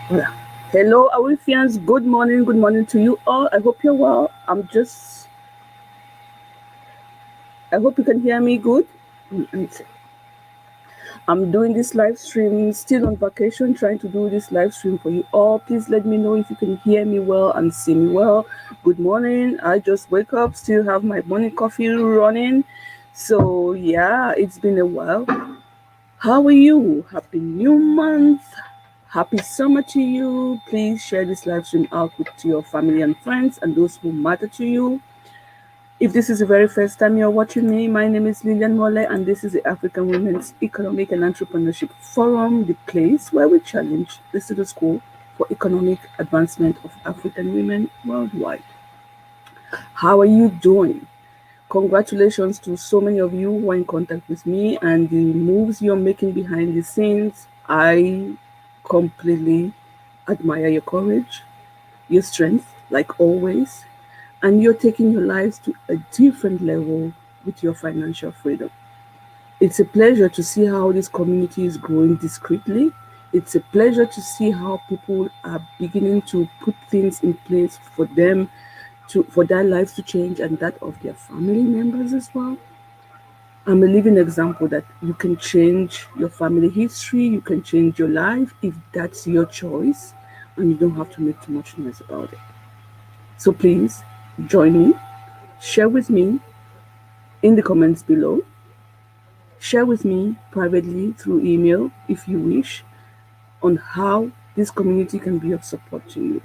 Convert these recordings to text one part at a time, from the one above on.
Voilà. Hello, Awifians. Good morning. Good morning to you all. I hope you're well. I hope you can hear me good. I'm doing this live stream, still on vacation, trying to do this live stream for you all. Please let me know if you can hear me well and see me well. Good morning. I just wake up, still have my morning coffee running. So, yeah, it's been a while. How are you? Happy new month. Happy summer to you. Please share this live stream out with your family and friends and those who matter to you. If this is the very first time you're watching me, my name is Lilian Mole, and this is the African Women's Economic and Entrepreneurship Forum, the place where we challenge the status quo for economic advancement of African women worldwide. How are you doing? Congratulations to so many of you who are in contact with me and the moves you're making behind the scenes. I completely admire your courage, your strength, like always, and you're taking your lives to a different level with your financial freedom. It's a pleasure to see how this community is growing discreetly. It's a pleasure to see how people are beginning to put things in place for them for their lives to change and that of their family members as well. I'm a living example that you can change your family history, you can change your life if that's your choice, and you don't have to make too much noise about it. So please join me, share with me in the comments below, share with me privately through email if you wish on how this community can be of support to you.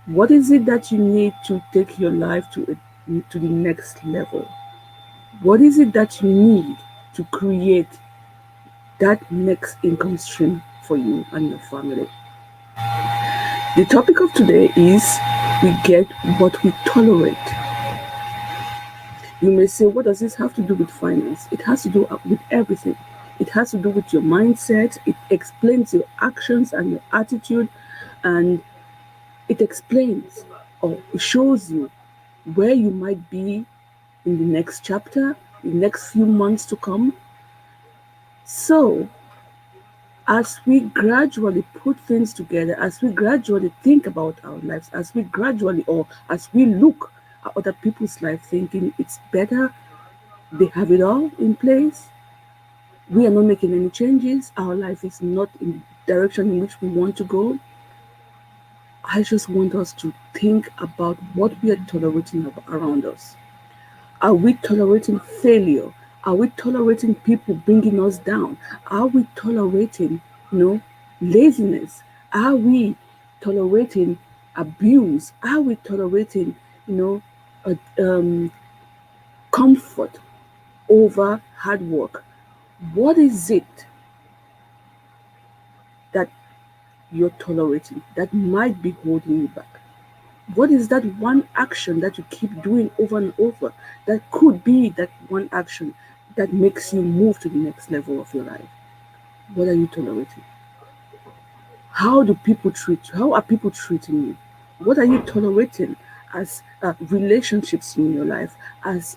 What is it that you need to take your life to the next level? What is it that you need to create that next income stream for you and your family? The topic of today is we get what we tolerate. You may say, what does this have to do with finance? It has to do with everything. It has to do with your mindset. It explains your actions and your attitude, and it explains or it shows you where you might be in the next chapter, the next few months to come. So, as we gradually put things together, as we gradually think about our lives, as we gradually or as we look at other people's life thinking it's better, they have it all in place, we are not making any changes, our life is not in the direction in which we want to go. I just want us to think about what we are tolerating around us. Are we tolerating failure? Are we tolerating people bringing us down? Are we tolerating, you know, laziness? Are we tolerating abuse? Are we tolerating, you know, comfort over hard work? What is it that you're tolerating that might be holding you back? What is that one action that you keep doing over and over that could be that one action that makes you move to the next level of your life? What are you tolerating? How do people treat you? How are people treating you? What are you tolerating as relationships in your life, as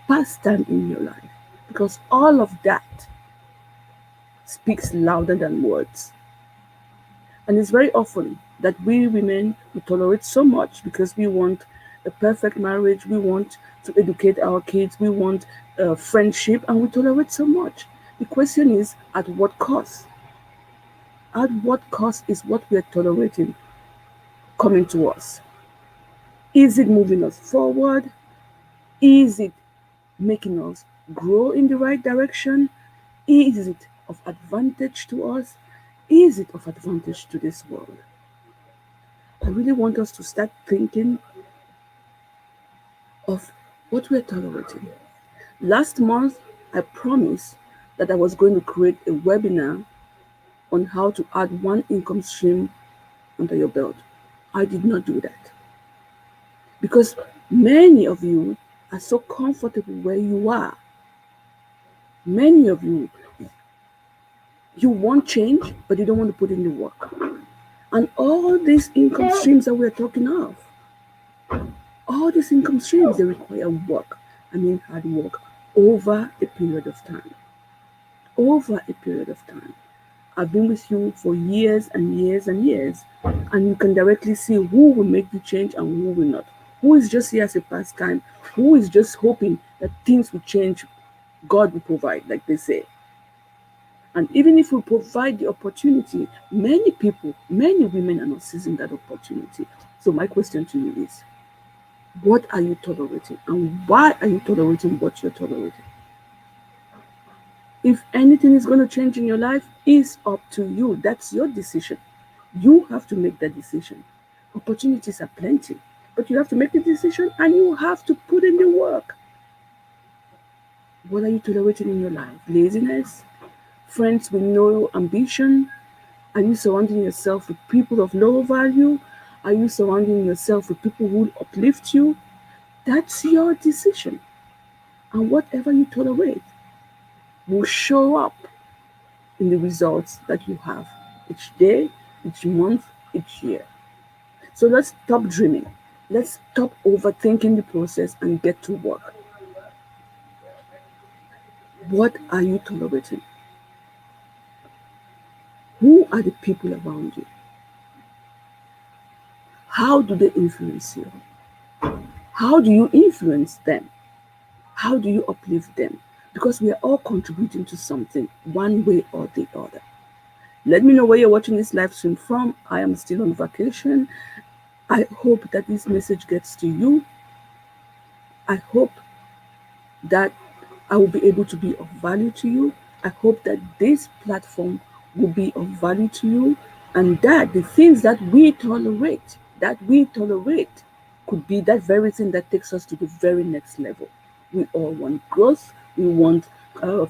pastime in your life? Because all of that speaks louder than words. And it's very often that we women we tolerate so much because we want a perfect marriage, we want to educate our kids, we want friendship, and we tolerate so much. The question is, at what cost? At what cost is what we are tolerating coming to us? Is it moving us forward? Is it making us grow in the right direction? Is it of advantage to us? Is it of advantage to this world? I really want us to start thinking of what we're tolerating. Last month, I promised that I was going to create a webinar on how to add one income stream under your belt. I did not do that because many of you are so comfortable where you are. Many of you want change, but you don't want to put in the work. And all these income streams that we're talking of, all these income streams, they require work. I mean, hard work over a period of time. Over a period of time. I've been with you for years and years and years, and you can directly see who will make the change and who will not. Who is just here as a pastime, who is just hoping that things will change, God will provide, like they say. And even if we provide the opportunity, many people, many women are not seizing that opportunity. So my question to you is, what are you tolerating? And why are you tolerating what you're tolerating? If anything is going to change in your life, it's up to you. That's your decision. You have to make that decision. Opportunities are plenty, but you have to make the decision and you have to put in the work. What are you tolerating in your life? Laziness? Friends with no ambition? Are you surrounding yourself with people of low value? Are you surrounding yourself with people who uplift you? That's your decision. And whatever you tolerate will show up in the results that you have each day, each month, each year. So let's stop dreaming. Let's stop overthinking the process and get to work. What are you tolerating? Who are the people around you? How do they influence you? How do you influence them? How do you uplift them? Because we are all contributing to something, one way or the other. Let me know where you're watching this live stream from. I am still on vacation. I hope that this message gets to you. I hope that I will be able to be of value to you. I hope that this platform will be of value to you, and that the things that we tolerate, could be that very thing that takes us to the very next level. We all want growth. We want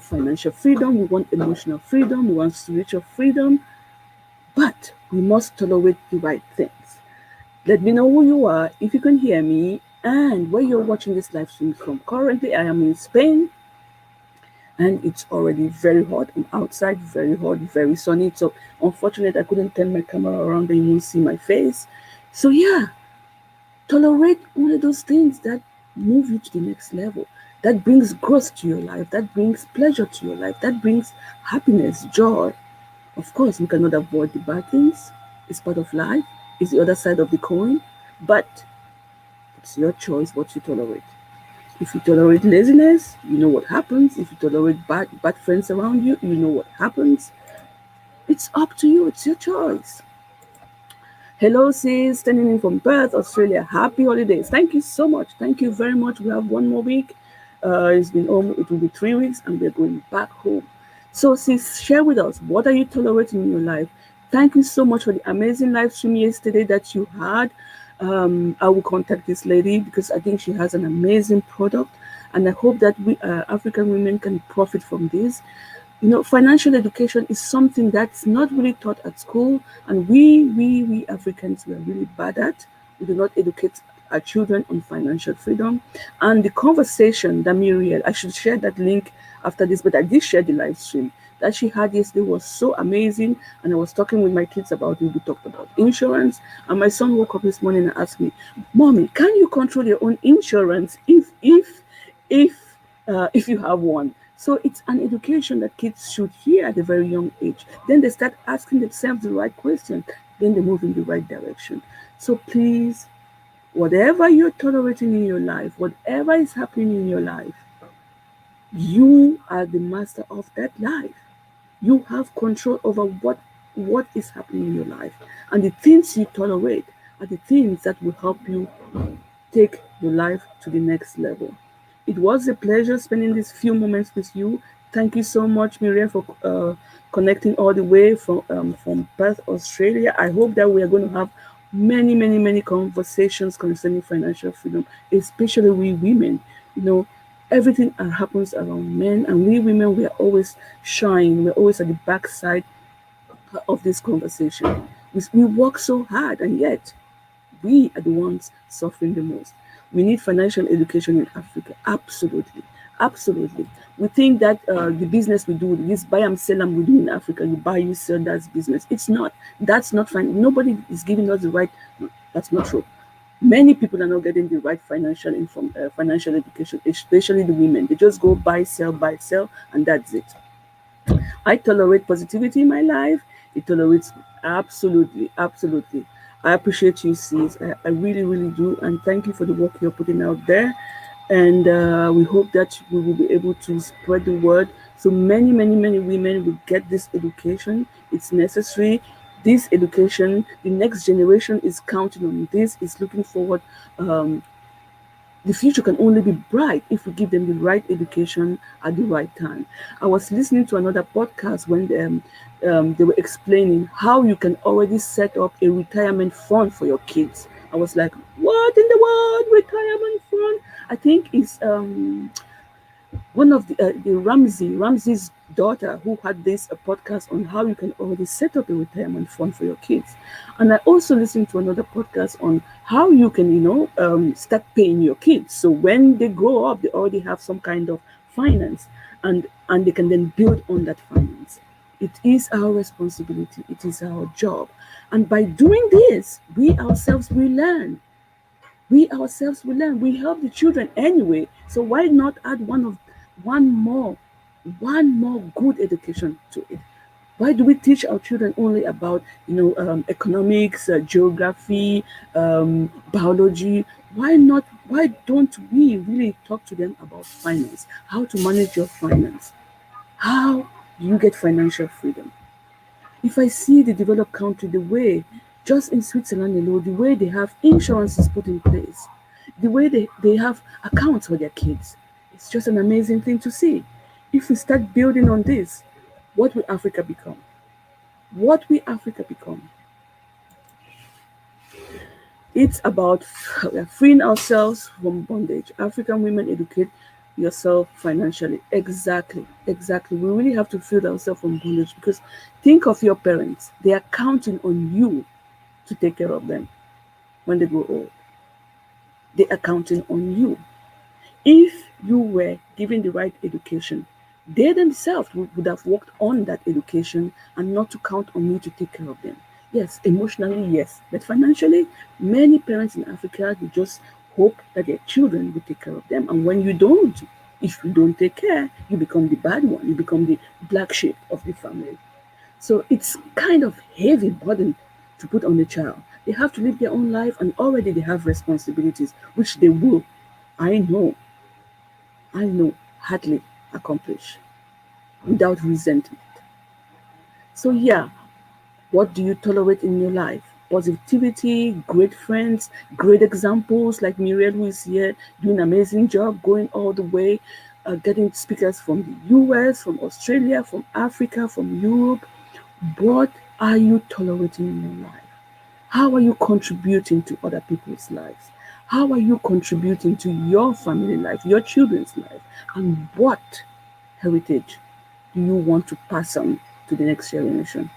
financial freedom. We want emotional freedom. We want spiritual freedom. But we must tolerate the right things. Let me know who you are, if you can hear me, and where you're watching this live stream from. Currently, I am in Spain, and it's already very hot. I'm outside, very hot, very sunny. So, unfortunately, I couldn't turn my camera around and you won't see my face. So, yeah, tolerate all of those things that move you to the next level, that brings growth to your life, that brings pleasure to your life, that brings happiness, joy. Of course, we cannot avoid the bad things. It's part of life. It's the other side of the coin. But it's your choice what you tolerate. If you tolerate laziness, you know what happens. If you tolerate bad friends around you, you know what happens. It's up to you. It's your choice. Hello, sis, standing in from Perth, Australia. Happy holidays. Thank you so much. Thank you very much. We have one more week. It will be 3 weeks, and we're going back home. So, sis, share with us, what are you tolerating in your life? Thank you so much for the amazing live stream yesterday that you had. I will contact this lady because I think she has an amazing product, and I hope that we African women can profit from this. Financial education is something that's not really taught at school, and we Africans, we are really bad at. We do not educate our children on financial freedom. And the conversation that Muriel, I should share that link after this, but I did share the live stream that she had yesterday was so amazing. And I was talking with my kids about it. We talked about insurance, and my son woke up this morning and asked me, "Mommy, can you control your own insurance if you have one?" So it's an education that kids should hear at a very young age. Then they start asking themselves the right question. Then they move in the right direction. So please, whatever you're tolerating in your life, whatever is happening in your life, you are the master of that life. You have control over what is happening in your life. And the things you tolerate are the things that will help you take your life to the next level. It was a pleasure spending these few moments with you. Thank you so much, Miriam, for connecting all the way from Perth, Australia. I hope that we are going to have many, many, many conversations concerning financial freedom, especially we women. Everything happens around men, and we women, we are always shying. We're always at the backside of this conversation. We work so hard, and yet we are the ones suffering the most. We need financial education in Africa. Absolutely. Absolutely. We think that the business we do, this buy and sell and we do in Africa, you buy, you sell, that's business. It's not. That's not fine. Nobody is giving us the right. That's not true. Many people are not getting the right financial education, especially the women. They just go buy, sell, and that's it. I tolerate positivity in my life. It tolerates absolutely, absolutely. I appreciate you, sis. I really, really do. And thank you for the work you're putting out there. And we hope that we will be able to spread the word so many, many, many women will get this education. It's necessary. This education, the next generation is counting on this, is looking forward. The future can only be bright if we give them the right education at the right time. I was listening to another podcast when they were explaining how you can already set up a retirement fund for your kids. I was like, what in the world, retirement fund? I think it's one of the Ramsey's daughter who had this a podcast on how you can already set up a retirement fund for your kids. And I also listened to another podcast on how you can start paying your kids, so when they grow up they already have some kind of finance, and they can then build on that finance. It is our responsibility, it is our job, and by doing this we ourselves will learn. We help the children anyway. So why not add one more one more good education to it? Why do we teach our children only about economics, geography, biology? Why not? Why don't we really talk to them about finance? How to manage your finance? How do you get financial freedom? If I see the developed country, the way, just in Switzerland alone, the way they have insurances put in place, the way they have accounts for their kids, it's just an amazing thing to see. If we start building on this, what will Africa become? What will Africa become? It's about freeing ourselves from bondage. African women, educate yourself financially. Exactly, exactly. We really have to free ourselves from bondage, because think of your parents. They are counting on you to take care of them when they grow old. They are counting on you. If you were given the right education, they themselves would have worked on that education and not to count on you to take care of them. Yes, emotionally, yes. But financially, many parents in Africa, they just hope that their children will take care of them. And when you don't, if you don't take care, you become the bad one. You become the black sheep of the family. So it's kind of heavy burden to put on the child. They have to live their own life, and already they have responsibilities, which they will, I know, hardly accomplish without resentment. So yeah, what do you tolerate in your life? Positivity, great friends, great examples like Muriel, who is here doing an amazing job, going all the way, getting speakers from the US, from Australia, from Africa, from Europe. What are you tolerating in your life? How are you contributing to other people's lives? How are you contributing to your family life, your children's life? And what heritage do you want to pass on to the next generation?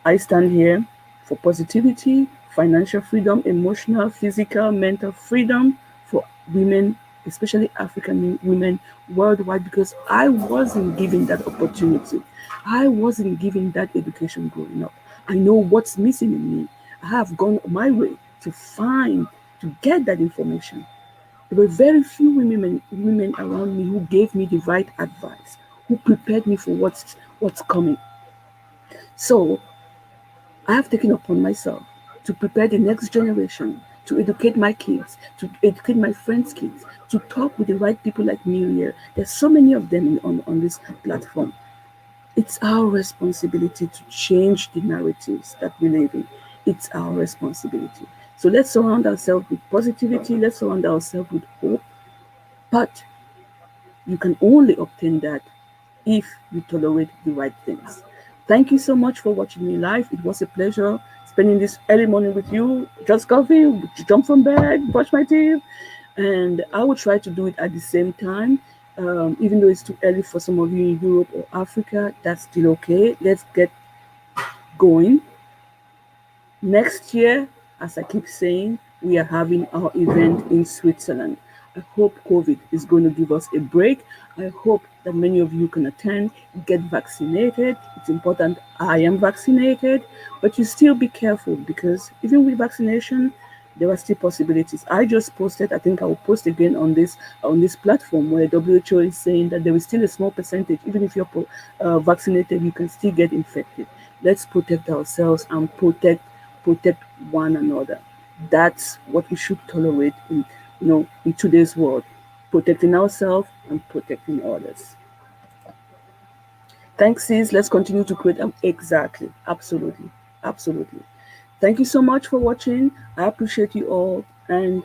I stand here for positivity, financial freedom, emotional, physical, mental freedom for women, especially African women worldwide, because I wasn't given that opportunity. I wasn't given that education growing up. I know what's missing in me. I have gone my way to find, to get that information. There were very few women around me who gave me the right advice, who prepared me for what's coming. So I have taken upon myself to prepare the next generation, to educate my kids, to educate my friends' kids, to talk with the right people like Muriel. There's so many of them on this platform. It's our responsibility to change the narratives that we live in. It's our responsibility. So let's surround ourselves with positivity, let's surround ourselves with hope. But you can only obtain that if you tolerate the right things. Thank you so much for watching me live. It was a pleasure spending this early morning with you. Just coffee, jump from bed, brush my teeth, and I will try to do it at the same time. Even though it's too early for some of you in Europe or Africa, that's still okay. Let's get going. Next year, as I keep saying, we are having our event in Switzerland. I hope COVID is going to give us a break. I hope that many of you can attend, get vaccinated. It's important. I am vaccinated, but you still be careful, because even with vaccination, there are still possibilities. I just posted, I think I will post again on this platform where WHO is saying that there is still a small percentage, even if you're vaccinated, you can still get infected. Let's protect ourselves and protect one another. That's what we should tolerate in today's world, protecting ourselves and protecting others. Thanks, sis. Let's continue to create exactly, absolutely, absolutely. Thank you so much for watching. I appreciate you all and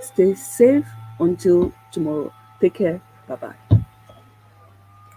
stay safe until tomorrow. Take care. Bye bye.